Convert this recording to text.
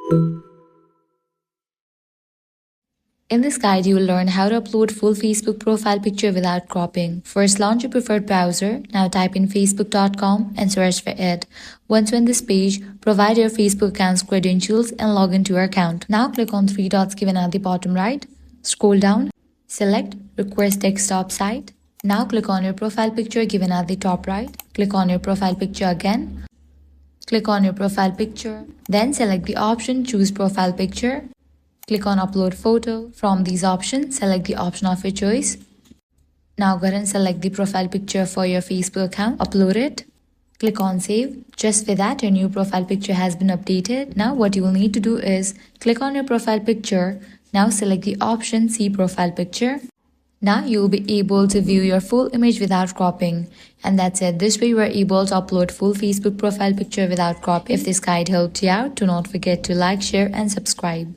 In this guide, you will learn how to upload full Facebook profile picture without cropping. First, launch your preferred browser. Now type in facebook.com and search for it. Once you're on this page, provide your Facebook account's credentials and log into your account. Now click on three dots given at the bottom right. Scroll down. Select Request Desktop Site. Now click on your profile picture given at the top right. Click on your profile picture again. Click on your profile picture. Then select the option Choose Profile Picture. Click on Upload Photo. From these options, select the option of your choice. Now go ahead and select the profile picture for your Facebook account. Upload it. Click on Save. Just for that, your new profile picture has been updated. Now what you will need to do is click on your profile picture. Now select the option See Profile Picture. Now you will be able to view your full image without cropping. And that's it. This way you are able to upload full Facebook profile picture without cropping. If this guide helped you out, do not forget to like, share and subscribe.